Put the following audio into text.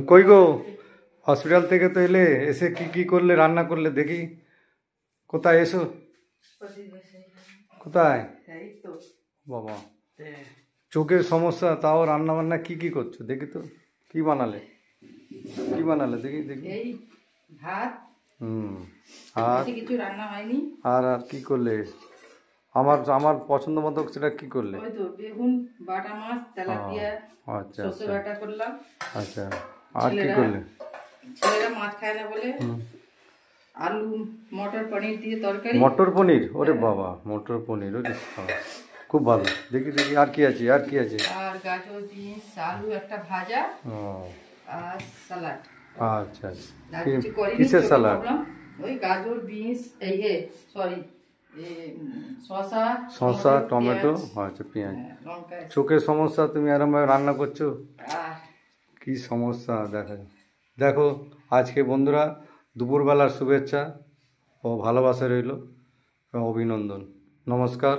কই গো, হসপিটাল থেকে তো এলে, এসে কি কি করলে, রান্না করলে দেখি। কোথায় এসো, কোথায়? বাবা, চোখের সমস্যা, তাও রান্না বান্না কি কি করছো দেখি তো। কি বানালে, কি বানালে দেখি দেখি। ভাত, আর কিছু রান্না হয়নি। আর আর কি করলে? আমার আমার পছন্দ মতো সেটা কি করলে? ওই তো বেগুন, বাটা মাছ, তেলাপিয়া, আচ্ছা সর্ষে বাটা করলাম। আচ্ছা, আর কি করলে? ছেলেরা মাছ খায় না বলে আলু মটর পনির দিয়ে তরকারি। মটর পনির? ওরে বাবা, মটর পনির, ওরে খুব ভালো। দেখি দেখি আর কি আছে, আর কি আছে? আর গাজর, বিনস, আলু একটা ভাজা, আর সালাড। আচ্ছা আচ্ছা, কিসের সালাড? ওই গাজর, বিনস, সরি, শসা, টমেটো, আচ্ছা পেঁয়াজ। চোখের সমস্যা, তুমি এরকমভাবে রান্না করছো, কি সমস্যা দেখা। দেখো, আজকে বন্ধুরা দুপুরবেলার শুভেচ্ছা ও ভালোবাসা রইল, অভিনন্দন, নমস্কার।